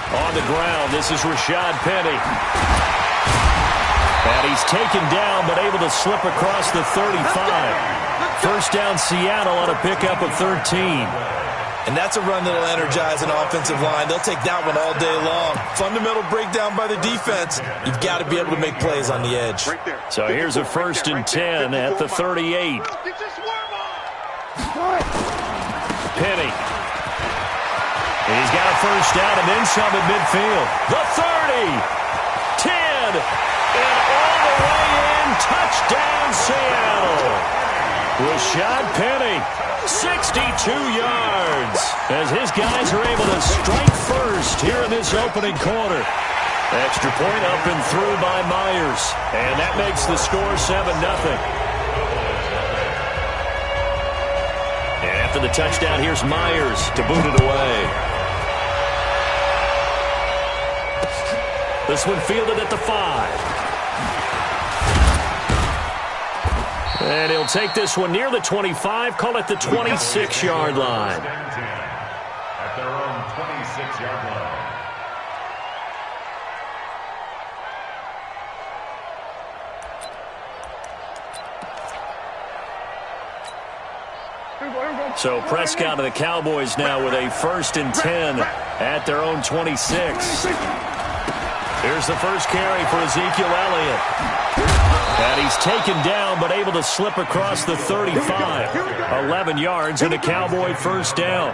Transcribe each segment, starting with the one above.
On the ground, this is Rashad Penny. And he's taken down, but able to slip across the 35. First down, Seattle on a pickup of 13. And that's a run that'll energize an offensive line. They'll take that one all day long. Fundamental breakdown by the defense. You've got to be able to make plays on the edge. So here's a 1st and 10 at the 38. Penny. He's got a first down and then some at midfield. The 30. 10. And all the way in. Touchdown, Seattle. Rashad Penny. 62 yards as his guys are able to strike first here in this opening quarter. Extra point up and through by Myers. And that makes the score 7-0. And after the touchdown, here's Myers to boot it away. This one fielded at the 5. And he'll take this one near the 25, call it the 26-yard line. At their own 26-yard line. So Prescott and the Cowboys now with a 1st and 10 at their own 26. Here's the first carry for Ezekiel Elliott. And he's taken down, but able to slip across the 35. 11 yards and a Cowboy first down.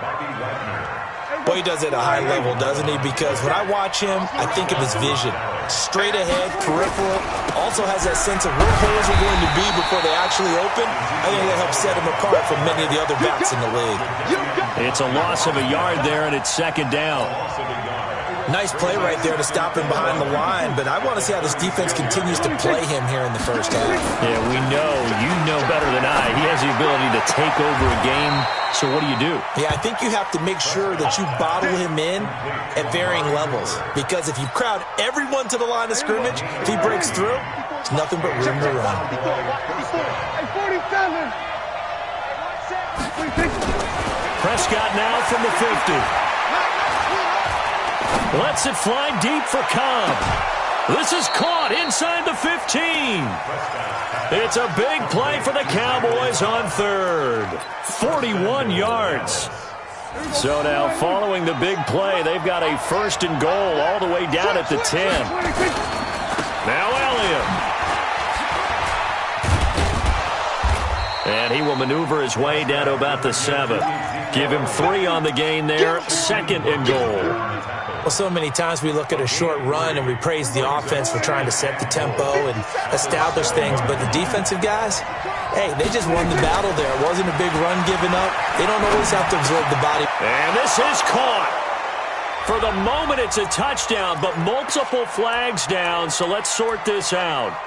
Boy, he does it at a high level, doesn't he? Because when I watch him, I think of his vision. Straight ahead, peripheral. Also has that sense of where holes are going to be before they actually open. I think that helps set him apart from many of the other backs in the league. It's a loss of a yard there, and it's 2nd down. Nice play right there to stop him behind the line, but I want to see how this defense continues to play him here in the first half. Yeah, we know. You know better than I. He has the ability to take over a game, so what do you do? Yeah, I think you have to make sure that you bottle him in at varying levels, because if you crowd everyone to the line of scrimmage, if he breaks through, it's nothing but room to run. Prescott now from the 50. Lets it fly deep for Cobb. This is caught inside the 15. It's a big play for the Cowboys on 3rd. 41 yards. So now following the big play, they've got a 1st and goal all the way down at the 10. Now Elliott. And he will maneuver his way down to about the 7. Give him 3 on the gain there. 2nd and goal. Well, so many times we look at a short run and we praise the offense for trying to set the tempo and establish things, but the defensive guys, hey, they just won the battle there. It wasn't a big run given up. They don't always have to absorb the body. And this is caught. For the moment, it's a touchdown, but multiple flags down, so let's sort this out.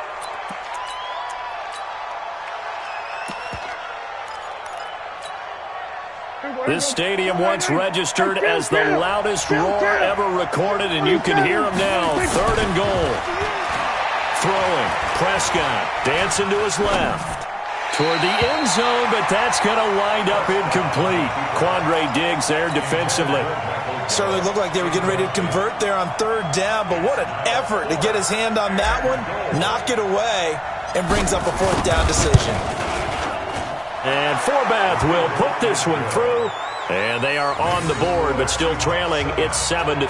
This stadium once registered as the loudest roar ever recorded, and you can hear him now. 3rd and goal. Throwing. Prescott dancing to his left. Toward the end zone, but that's going to wind up incomplete. Quandre Diggs there defensively. Certainly looked like they were getting ready to convert there on 3rd down, but what an effort to get his hand on that one, knock it away, and brings up a 4th down decision. And Forbath will put this one through, and they are on the board, but still trailing. It's 7-3.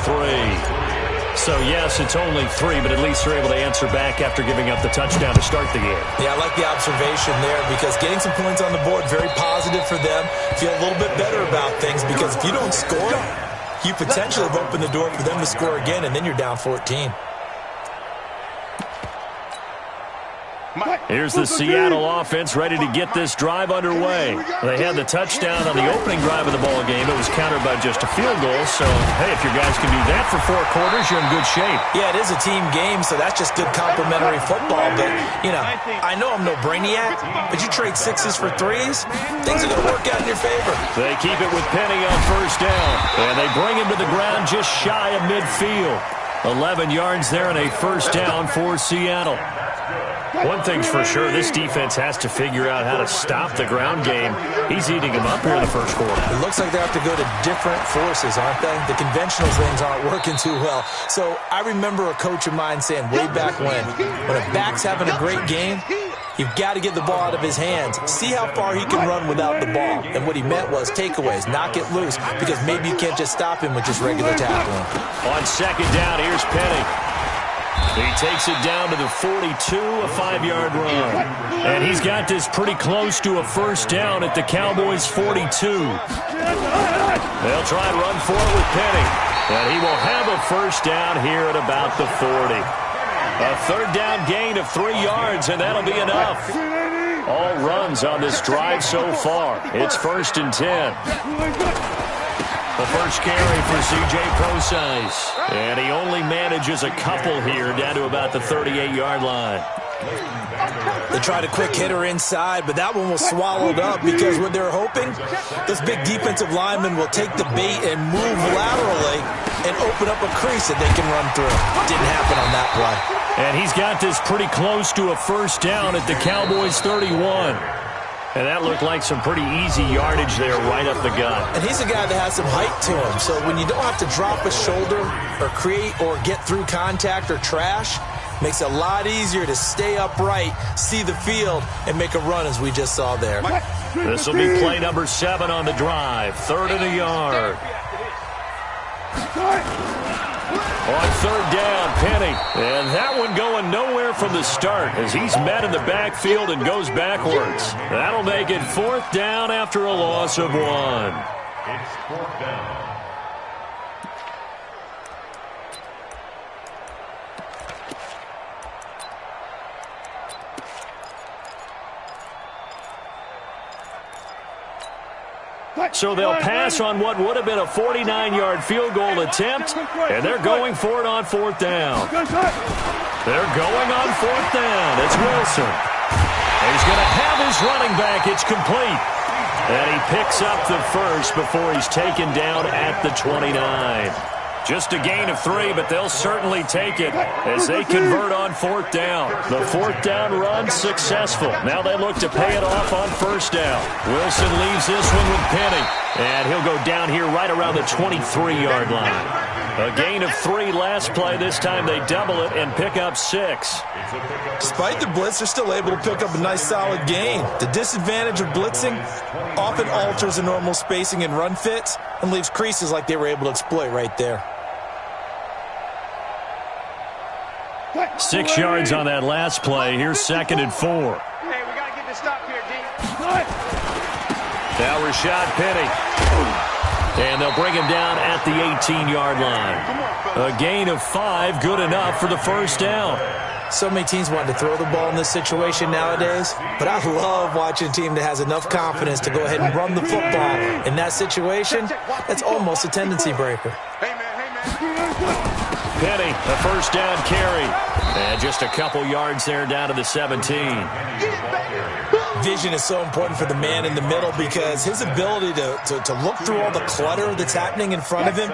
So, yes, it's only 3, but at least they're able to answer back after giving up the touchdown to start the game. Yeah, I like the observation there because getting some points on the board, very positive for them. Feel a little bit better about things because if you don't score, you potentially have opened the door for them to score again, and then you're down 14. Here's the Seattle offense ready to get this drive underway. They had the touchdown on the opening drive of the ball game. It was countered by just a field goal. So, hey, if your guys can do that for 4 quarters, you're in good shape. Yeah, it is a team game, so that's just good complimentary football. But, you know, I know I'm no brainiac, but you trade 6s for 3s, things are going to work out in your favor. They keep it with Penny on 1st down, and they bring him to the ground just shy of midfield. 11 yards there and a 1st down for Seattle. One thing's for sure, this defense has to figure out how to stop the ground game. He's eating them up here in the first quarter. It looks like they have to go to different forces, aren't they? The conventional things aren't working too well. So I remember a coach of mine saying way back when a back's having a great game, you've got to get the ball out of his hands. See how far he can run without the ball. And what he meant was takeaways, knock it loose, because maybe you can't just stop him with just regular tackling. On second down, here's Penny. He takes it down to the 42, a 5-yard run. And he's got this pretty close to a first down at the Cowboys' 42. They'll try and run for it with Penny. And he will have a first down here at about the 40. A third down gain of 3 yards, and that'll be enough. All runs on this drive so far. It's 1st and 10. The first carry for C.J. Prosise. And he only manages a couple here down to about the 38-yard line. They tried a quick hitter inside, but that one was swallowed up because what they're hoping, those big defensive linemen will take the bait and move laterally and open up a crease that they can run through. Didn't happen on that play. And he's got this pretty close to a first down at the Cowboys' 31. And that looked like some pretty easy yardage there right up the gut. And he's a guy that has some height to him. So when you don't have to drop a shoulder or create or get through contact or trash, makes it a lot easier to stay upright, see the field, and make a run as we just saw there. This will be play number 7 on the drive. 3rd and a yard. On third down, Penny. And that one going nowhere from the start as he's met in the backfield and goes backwards. That'll make it 4th down after a loss of 1. It's 4th down. So they'll pass on what would have been a 49-yard field goal attempt, and they're going for it on 4th down. They're going on 4th down. It's Wilson. He's going to have his running back. It's complete. And he picks up the first before he's taken down at the 29. Just a gain of 3, but they'll certainly take it as they convert on 4th down. The 4th down run successful. Now they look to pay it off on 1st down. Wilson leaves this one with Penny, and he'll go down here right around the 23-yard line. A gain of 3 last play. This time they double it and pick up 6. Despite the blitz, they're still able to pick up a nice solid gain. The disadvantage of blitzing often alters the normal spacing and run fits and leaves creases like they were able to exploit right there. 6 yards on that last play. Here's 2nd and 4. Hey, we got to get this stop here, D. Now Rashad Penny. And they'll bring him down at the 18-yard line. A gain of 5, good enough for the first down. So many teams want to throw the ball in this situation nowadays, but I love watching a team that has enough confidence to go ahead and run the football. In that situation, that's almost a tendency breaker. Hey, man. Penny, a first down carry. And just a couple yards there down to the 17. Vision is so important for the man in the middle because his ability to look through all the clutter that's happening in front of him,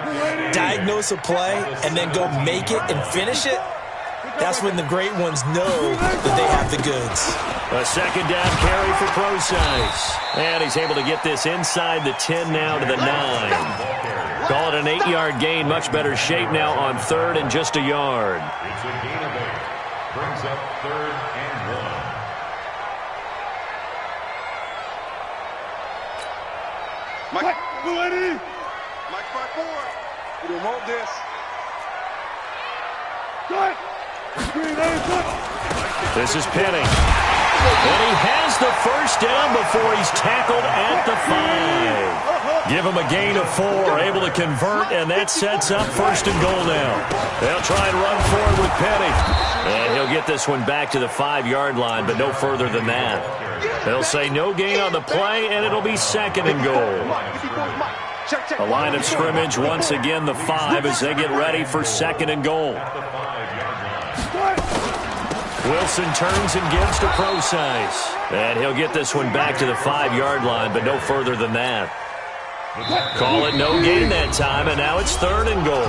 diagnose a play, and then go make it and finish it, that's when the great ones know that they have the goods. A second down carry for Prosise. And he's able to get this inside the 10 now to the 9. Call it an 8-yard gain. Much better shape now on 3rd and just a yard. It's a gain of 8. Brings up 3rd and 1. Mike, Mike 5-4. We don't want this. This is Penny. And he has the first down before he's tackled at the 5. Give him a gain of 4, able to convert, and that sets up 1st and goal now. They'll try and run forward with Penny. And he'll get this one back to the 5-yard line, but no further than that. They'll say no gain on the play, and it'll be 2nd and goal. A line of scrimmage, once again, the 5 as they get ready for 2nd and goal. Wilson turns and gives to Prosise. And he'll get this one back to the 5-yard line, but no further than that. Call it no gain that time, and now it's 3rd and goal.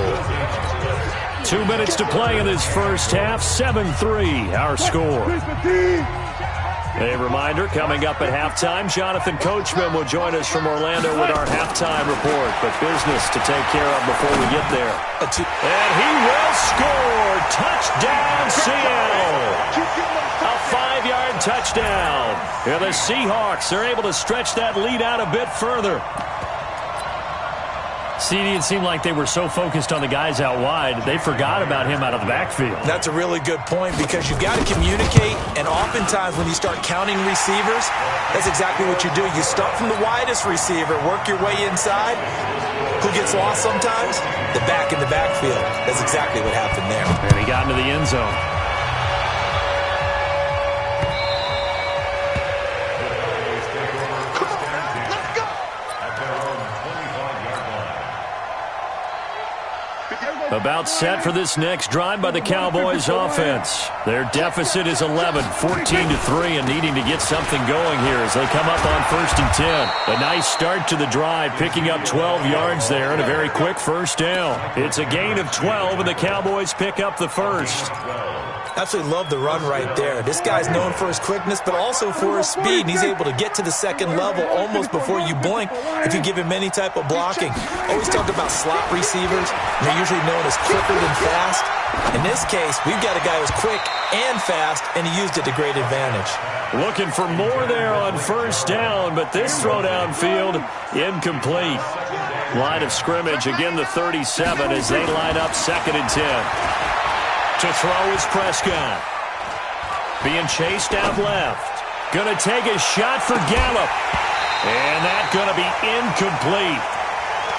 2 minutes to play in this first half. 7-3, our score. A reminder, coming up at halftime, Jonathan Coachman will join us from Orlando with our halftime report. But business to take care of before we get there. And he will score. Touchdown, Seattle. A 5-yard touchdown. And the Seahawks are able to stretch that lead out a bit further. CD, it seemed like they were so focused on the guys out wide, they forgot about him out of the backfield. That's a really good point because you've got to communicate, and oftentimes when you start counting receivers, that's exactly what you do. You start from the widest receiver, work your way inside. Who gets lost sometimes? The back in the backfield. That's exactly what happened there. And he got into the end zone. About set for this next drive by the Cowboys offense. Their deficit is 11, 14-3, and needing to get something going here as they come up on 1st and 10. A nice start to the drive, picking up 12 yards there and a very quick first down. It's a gain of 12, and the Cowboys pick up the first. Absolutely love the run right there. This guy's known for his quickness, but also for his speed. And he's able to get to the second level almost before you blink if you give him any type of blocking. Always talked about slot receivers. They're usually known as quicker than fast. In this case, we've got a guy who's quick and fast, and he used it to great advantage. Looking for more there on first down, but this throw downfield incomplete. Line of scrimmage, again the 37 as they line up 2nd and 10. To throw is Prescott. Being chased out left. Going to take a shot for Gallup. And that's going to be incomplete.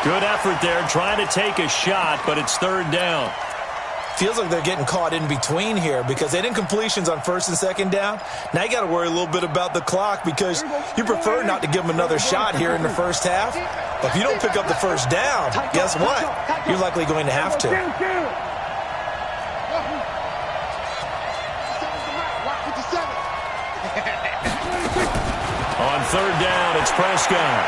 Good effort there trying to take a shot, but it's 3rd down. Feels like they're getting caught in between here because they didn't completions on 1st and 2nd down. Now you got to worry a little bit about the clock because you prefer not to give them another shot here in the first half. But if you don't pick up the first down, guess what? You're likely going to have to. On 3rd down, it's Prescott.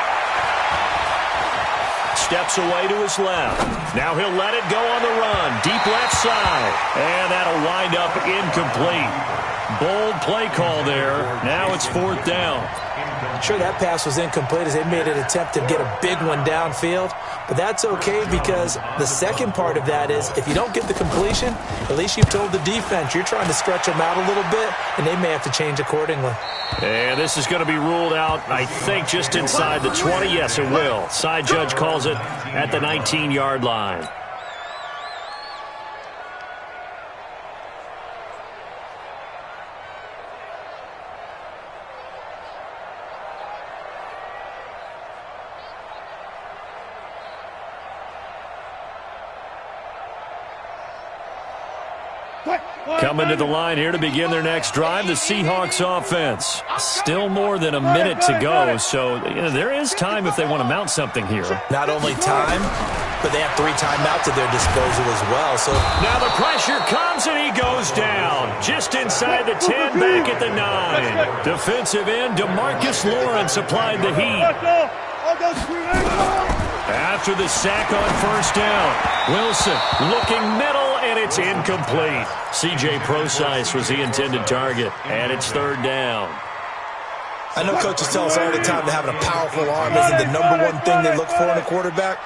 Steps away to his left. Now he'll let it go on the run. Deep left side. And that'll wind up incomplete. Bold play call there. Now it's 4th down. Sure, that pass was incomplete as they made an attempt to get a big one downfield. But that's okay because the second part of that is if you don't get the completion, at least you've told the defense you're trying to stretch them out a little bit, and they may have to change accordingly. And this is going to be ruled out, I think, just inside the 20. Yes, it will. Side judge calls it at the 19-yard line. Coming to the line here to begin their next drive, the Seahawks offense. Still more than a minute to go, so there is time if they want to mount something here. Not only time, but they have 3 timeouts at their disposal as well. So now the pressure comes and he goes down. Just inside the 10, back at the 9. Defensive end DeMarcus Lawrence applied the heat. After the sack on 1st down, Wilson looking middle, and it's incomplete. C.J. Procise was the intended target, and it's 3rd down. I know coaches tell us all the time that having a powerful arm isn't the #1 thing they look for in a quarterback.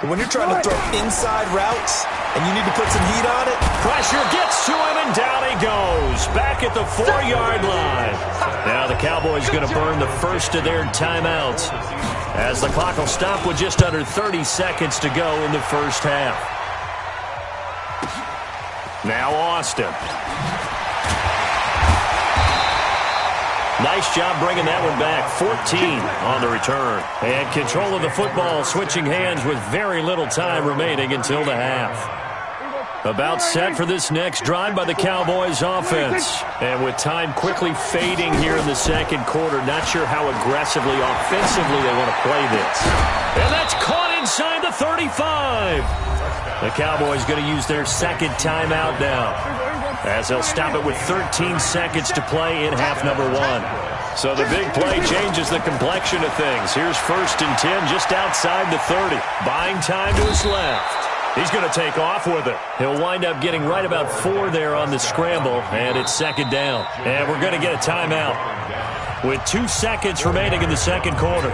But when you're trying to throw inside routes and you need to put some heat on it, pressure gets to him, and down he goes. Back at the 4-yard line. Now the Cowboys going to burn the first of their timeouts, as the clock will stop with just under 30 seconds to go in the first half. Now Austin. Nice job bringing that one back. 14 on the return. And control of the football switching hands with very little time remaining until the half. About set for this next drive by the Cowboys offense. And with time quickly fading here in the second quarter, not sure how aggressively, offensively they want to play this. And that's caught inside the 35. The Cowboys going to use their 2nd timeout now, as they'll stop it with 13 seconds to play in half number 1. So the big play changes the complexion of things. Here's 1st and 10 just outside the 30. Buying time to his left. He's going to take off with it. He'll wind up getting right about 4 there on the scramble, and it's second down. And we're going to get a timeout with 2 seconds remaining in the second quarter.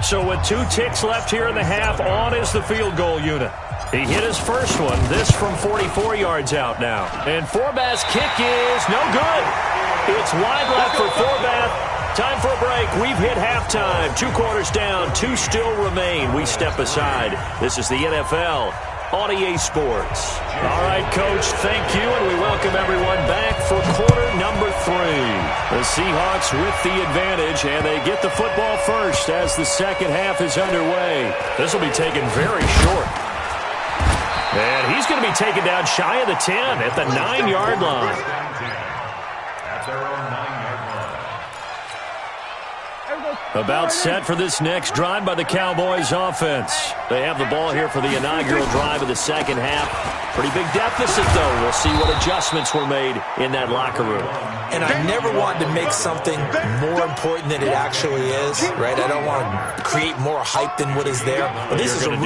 So with 2 ticks left here in the half, on is the field goal unit. He hit his first one, this from 44 yards out now. And Forbath's kick is no good. It's wide left for Forbath. Time for a break. We've hit halftime. 2 quarters down. 2 still remain. We step aside. This is the NFL on EA Sports. All right, Coach, thank you, and we welcome everyone back for quarter number 3. The Seahawks with the advantage, and they get the football first as the second half is underway. This will be taken very short. And he's going to be taken down shy of the 10 at the 9-yard line. At their own 9-yard line. About set for this next drive by the Cowboys offense. They have the ball here for the inaugural drive of the second half. Pretty big deficit, though. We'll see what adjustments were made in that locker room. And I never wanted to make something more important than it actually is, right? I don't want to create more hype than what is there. But this is I'm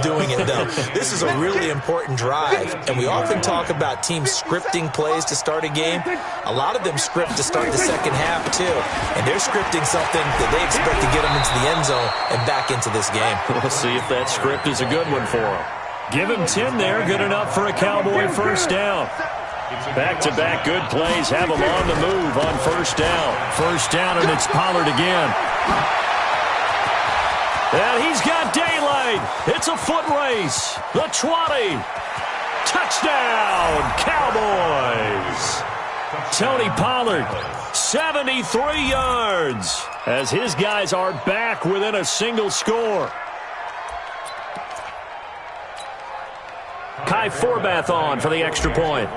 doing it, though. This is a really important drive. And we often talk about teams scripting plays to start a game. A lot of them script to start the second half, too. And they're scripting something that they expect to get them into the end zone and back into this game. We'll see if that script is a good one for them. Give him 10 there. Good enough for a Cowboy first down. Back-to-back good plays have him on the move on first down. First down, and it's Pollard again. And he's got daylight. It's a foot race. The 20. Touchdown, Cowboys. Tony Pollard, 73 yards, as his guys are back within a single score. Kai Forbath on for the extra point.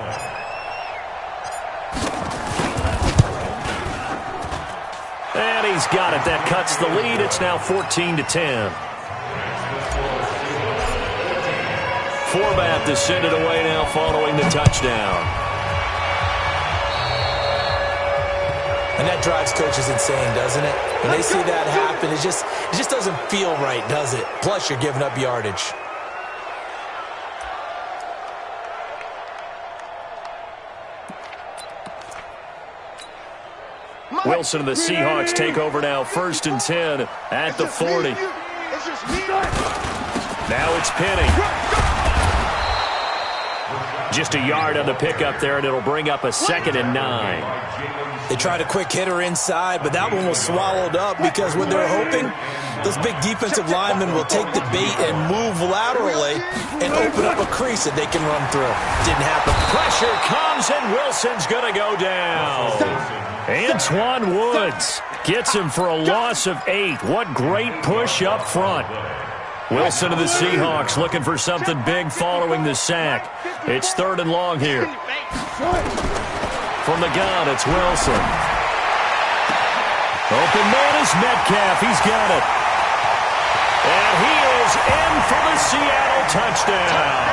And he's got it. That cuts the lead. It's now 14-10. Forbath is sent it away now following the touchdown. And that drives coaches insane, doesn't it? When they see that happen, it just doesn't feel right, does it? Plus, you're giving up yardage. Wilson and the Seahawks take over now, 1st and 10 at the 40. Now it's Penny. Just a yard on the pickup there, and it'll bring up a 2nd and 9. They tried a quick hitter inside, but that one was swallowed up because what they're hoping, those big defensive linemen will take the bait and move laterally and open up a crease that they can run through. Didn't happen. Pressure comes, and Wilson's going to go down. Antoine Woods gets him for a loss of 8. What great push up front. Wilson of the Seahawks looking for something big following the sack. It's 3rd and long here. From the gun, it's Wilson. Open man is Metcalf. He's got it. And he is in for the Seattle touchdown.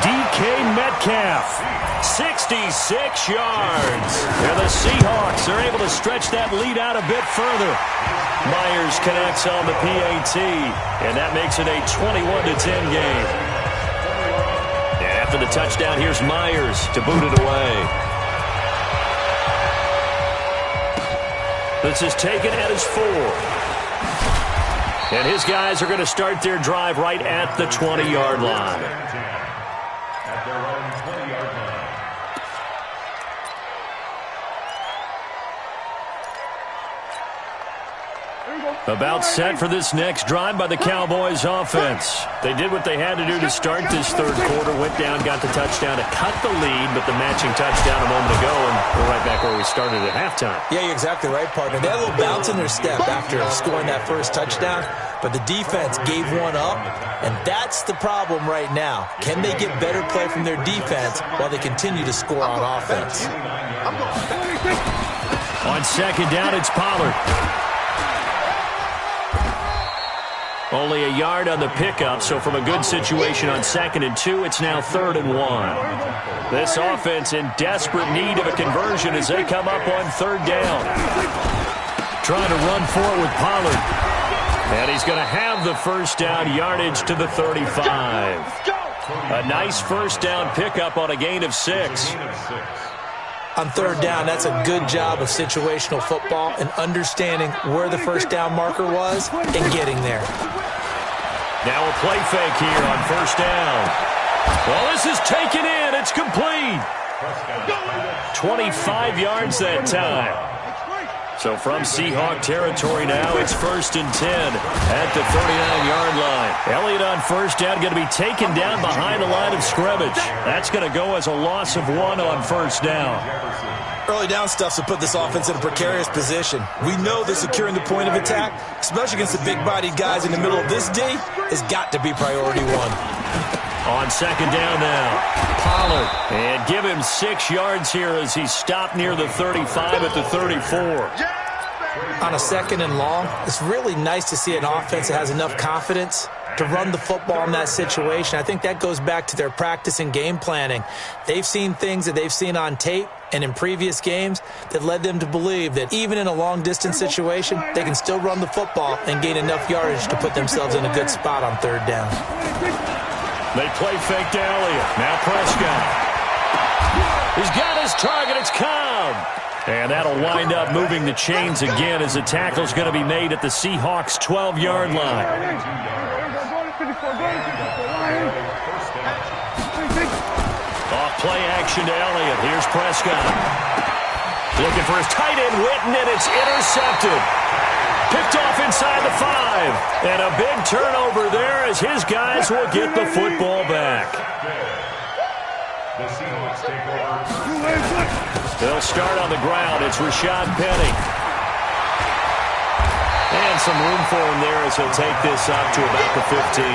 DK Metcalf, 66 yards. And the Seahawks are able to stretch that lead out a bit further. Myers connects on the PAT, and that makes it a 21-10 game. And after the touchdown, here's Myers to boot it away. This is taken at his 4. And his guys are going to start their drive right at the 20-yard line. At their own 20-yard line. About set for this next drive by the Cowboys offense. They did what they had to do to start this third quarter. Went down, got the touchdown to cut the lead, but the matching touchdown a moment ago, and we're right back where we started at halftime. Yeah, you're exactly right, partner. They had a little bounce in their step after scoring that first touchdown, but the defense gave one up, and that's the problem right now. Can they get better play from their defense while they continue to score on offense? On second down, it's Pollard. Only a yard on the pickup, so from a good situation on 2nd and 2, it's now 3rd and 1. This offense in desperate need of a conversion as they come up on 3rd down. Trying to run for it with Pollard. And he's going to have the first down, yardage to the 35. A nice first down pickup on a gain of 6. On third down, that's a good job of situational football and understanding where the first down marker was and getting there. Now a play fake here on first down. Well, this is taken in. It's complete. 25 yards that time. So from Seahawk territory now, it's 1st and 10 at the 39-yard line. Elliott on first down going to be taken down behind the line of scrimmage. That's going to go as a loss of 1 on first down. Early down stuff to put this offense in a precarious position. We know that securing the point of attack, especially against the big-bodied guys in the middle of this D, has got to be priority 1. On second down now, Pollard. And give him 6 yards here as he's stopped near the 35 at the 34. On a second and long, it's really nice to see an offense that has enough confidence to run the football in that situation. I think that goes back to their practice and game planning. They've seen things that they've seen on tape and in previous games that led them to believe that even in a long-distance situation, they can still run the football and gain enough yardage to put themselves in a good spot on third down. They play fake to Elliott. Now Prescott. He's got his target. It's Cobb. And that'll wind up moving the chains again as the tackle's going to be made at the Seahawks' 12-yard line. Off play action to Elliott. Here's Prescott. Looking for his tight end, Witten, and it's intercepted. Picked off inside the 5. And a big turnover there as his guys will get the football back. They'll start on the ground. It's Rashad Penny. And some room for him there as he'll take this up to about the 15.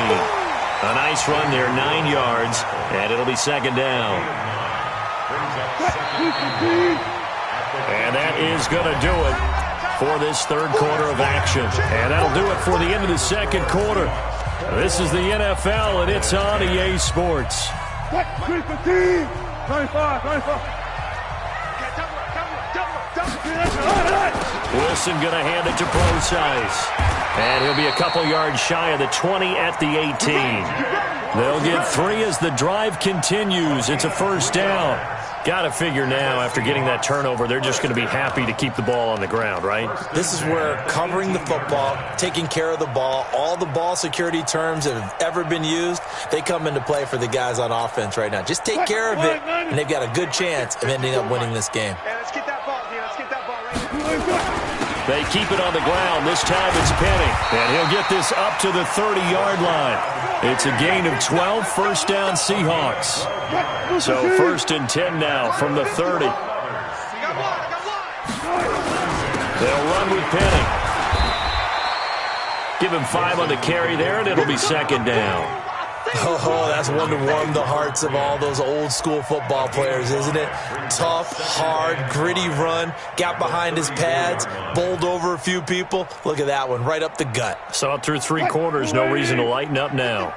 A nice run there, 9 yards, and it'll be second down. And that is going to do it for this third quarter of action. And that'll do it for the end of the second quarter. This is the NFL, and it's on EA Sports. Wilson going to hand it to Procise. And he'll be a couple yards shy of the 20 at the 18. They'll get 3 as the drive continues. It's a first down. Got to figure now, after getting that turnover, they're just going to be happy to keep the ball on the ground, right? This is where covering the football, taking care of the ball, all the ball security terms that have ever been used, they come into play for the guys on offense right now. Just take care of it, and they've got a good chance of ending up winning this game. Let's get that ball, let's get that ball right. They keep it on the ground. This time it's Penny. And he'll get this up to the 30-yard line. It's a gain of 12, first down Seahawks. So 1st and 10 now from the 30. They'll run with Penny. Give him 5 on the carry there, and it'll be second down. Oh, that's one to warm the hearts of all those old-school football players, isn't it? Tough, hard, gritty run, got behind his pads, bowled over a few people. Look at that one, right up the gut. Saw it through 3 quarters, no reason to lighten up now.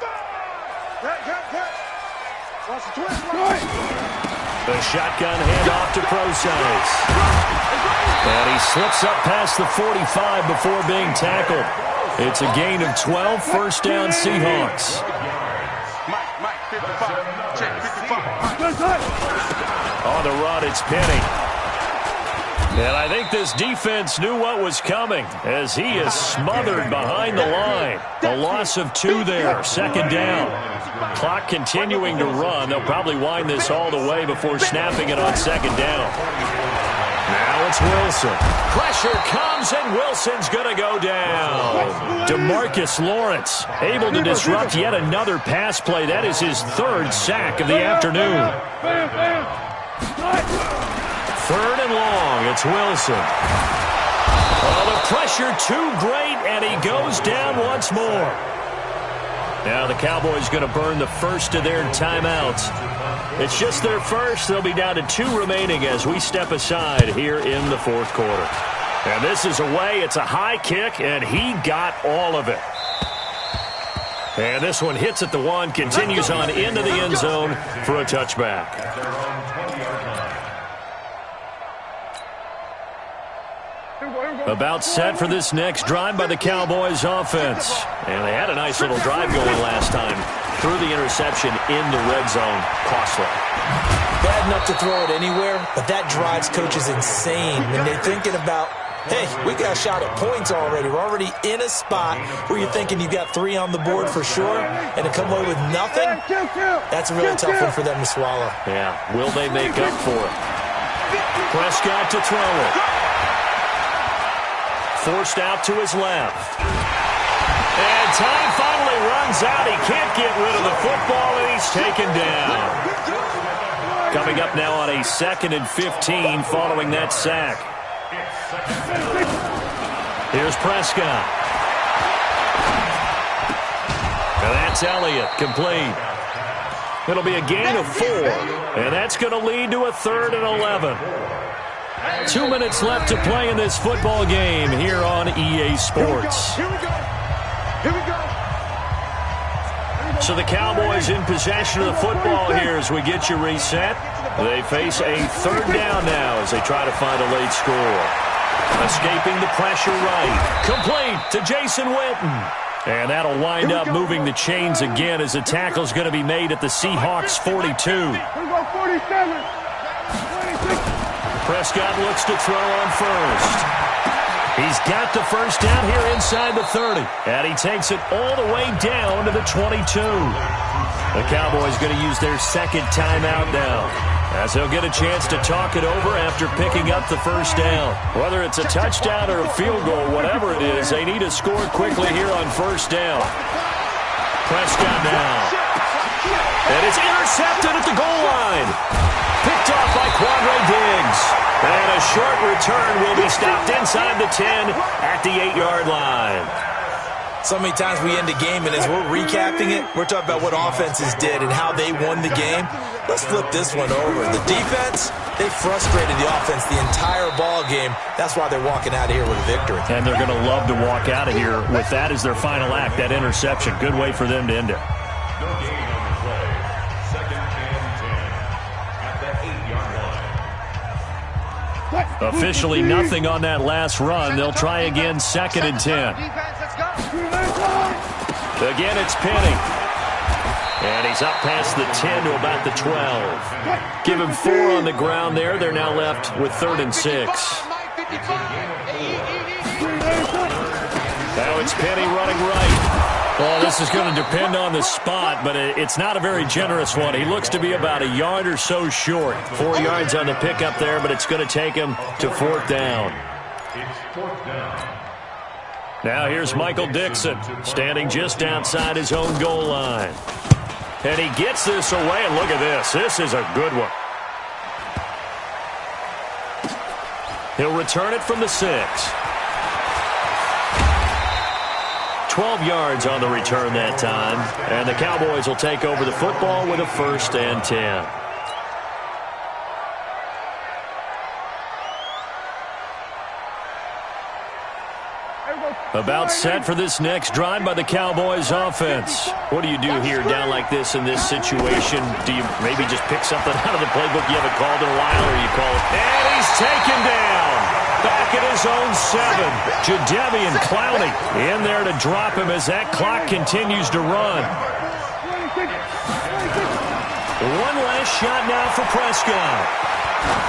The shotgun handoff to Procise. And he slips up past the 45 before being tackled. It's a gain of 12, first down Seahawks. On the run, it's Penny. And I think this defense knew what was coming as he is smothered behind the line. A loss of 2 there, second down. Clock continuing to run. They'll probably wind this all the way before snapping it on second down. Now it's Wilson. Pressure comes, and Wilson's going to go down. DeMarcus Lawrence able to disrupt yet another pass play. That is his 3rd sack of the afternoon. 3rd and long. It's Wilson. Oh, the pressure too great, and he goes down once more. Now the Cowboys going to burn the first of their timeouts. It's just their first. They'll be down to 2 remaining as we step aside here in the 4th quarter. And this is away. It's a high kick, and he got all of it. And this one hits at the 1, continues on into the end zone for a touchback. About set for this next drive by the Cowboys offense. And they had a nice little drive going last time. Threw the interception in the red zone. Costly. Bad enough to throw it anywhere, but that drives coaches insane when they're thinking about, hey, we got a shot at points already. We're already in a spot where you're thinking you got 3 on the board for sure, and to come away with nothing, that's a really tough one for them to swallow. Yeah, will they make up for it? Prescott to throw it. Forced out to his left. And time finally runs out. He can't get rid of the football, and he's taken down. Coming up now on a 2nd and 15 following that sack. Here's Prescott. And that's Elliott, complete. It'll be a gain of 4, and that's going to lead to a 3rd and 11. 2 minutes left to play in this football game here on EA Sports. Here we go. Here we go. So the Cowboys in possession of the football here as we get you reset. They face a 3rd down now as they try to find a late score. Escaping the pressure right. Complete to Jason Witten. And that'll wind up moving the chains again as the tackle's going to be made at the Seahawks 42. Here we go, 47. 26. Prescott looks to throw on first. He's got the first down here inside the 30. And he takes it all the way down to the 22. The Cowboys going to use their 2nd timeout now, as they'll get a chance to talk it over after picking up the first down. Whether it's a touchdown or a field goal, whatever it is, they need to score quickly here on first down. Prescott now. And it's intercepted at the goal line. Picked off by Quandre Diggs. And a short return will be stopped inside the 10 at the 8-yard line. So many times we end a game, and as we're recapping it, we're talking about what offenses did and how they won the game. Let's flip this one over. The defense, they frustrated the offense the entire ball game. That's why they're walking out of here with a victory. And they're going to love to walk out of here with that as their final act, that interception. Good way for them to end it. No gain on the play. 2nd and 10 at the 8-yard line. Officially nothing on that last run. They'll try again 2nd and 10. Again, it's Penny. And he's up past the 10 to about the 12. Give him 4 on the ground there. They're now left with 3rd and 6. Now it's Penny running right. Well, this is going to depend on the spot, but it's not a very generous one. He looks to be about a yard or so short. 4 yards on the pickup there, but it's going to take him to 4th down. It's 4th down. Now here's Michael Dixon, standing just outside his own goal line. And he gets this away, and look at this. This is a good one. He'll return it from the 6. 12 yards on the return that time. And the Cowboys will take over the football with a 1st and 10. About set for this next drive by the Cowboys offense. What do you do here down like this in this situation? Do you maybe just pick something out of the playbook you haven't called in a while, or you call it? And he's taken down. Back at his own 7. Jadeveon Clowney in there to drop him as that clock continues to run. One last shot now for Prescott.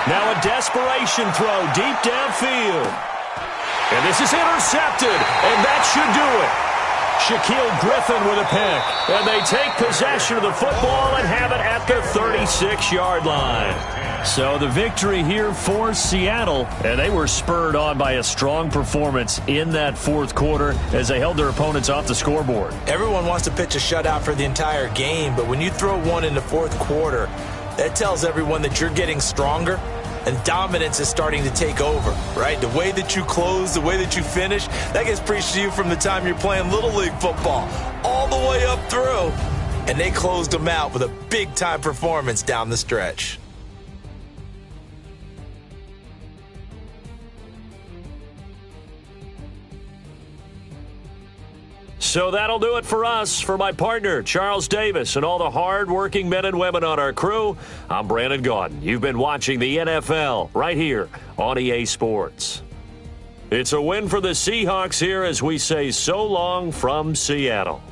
Now a desperation throw deep downfield. And this is intercepted, and that should do it. Shaquille Griffin with a pick. And they take possession of the football and have it at the 36-yard line. So the victory here for Seattle, and they were spurred on by a strong performance in that 4th quarter as they held their opponents off the scoreboard. Everyone wants to pitch a shutout for the entire game, but when you throw one in the 4th quarter, that tells everyone that you're getting stronger. And dominance is starting to take over, right? The way that you close, the way that you finish, that gets preached to you from the time you're playing Little League football all the way up through. And they closed them out with a big-time performance down the stretch. So that'll do it for us. For my partner, Charles Davis, and all the hard-working men and women on our crew, I'm Brandon Gaudin. You've been watching the NFL right here on EA Sports. It's a win for the Seahawks here as we say so long from Seattle.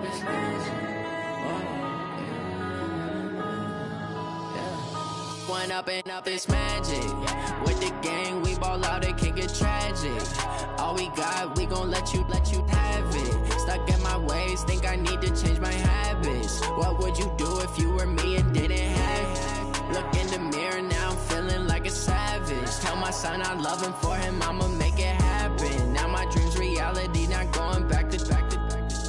it's magic. One up and up, it's magic. With the gang, we ball out, it can get tragic. All we got, we gon' let you have it. Stuck in my ways, think I need to change my habits. What would you do if you were me and didn't have it? Look in the mirror, now I'm feeling like a savage. Tell my son I love him, for him I'ma make it happen. Now my dream's reality, not going back to.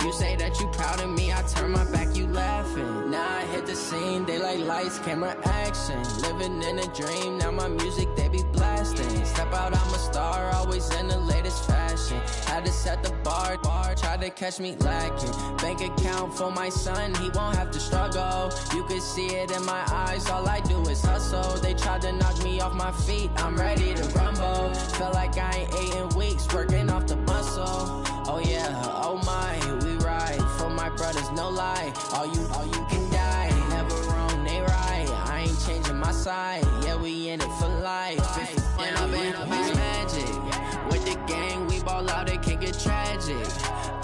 You say that you proud of me, I turn my back, you laughing. Now I hit the scene, they like lights, camera, action. Living in a dream, now my music, they be blasting. Step out, I'm a star, always in the latest fashion. Had to set the bar, try to catch me lacking. Bank account for my son, he won't have to struggle. You can see it in my eyes, all I do is hustle. They tried to knock me off my feet, I'm ready to rumble. Felt like I ain't ate in weeks, working off the muscle. Oh yeah, oh my, we ride for my brothers, no lie. All you can die, never wrong, they right. I ain't changing my side, yeah, we in it for life. And up it's magic. With the gang, we ball out, it can get tragic.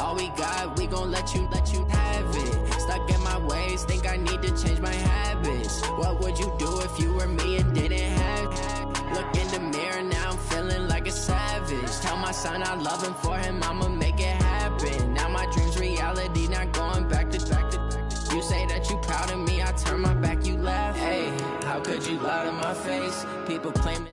All we got, we gon' let you have it. Stuck in my ways, think I need to change my habits. What would you do if you were me and didn't have it? Look in the mirror, now I'm feeling like a savage. Tell my son I love him, for him I'ma make it happen. Now my dream's reality, not going back to. You say that you proud of me, I turn my back, you laugh. Hey, how could you lie to my face? People claim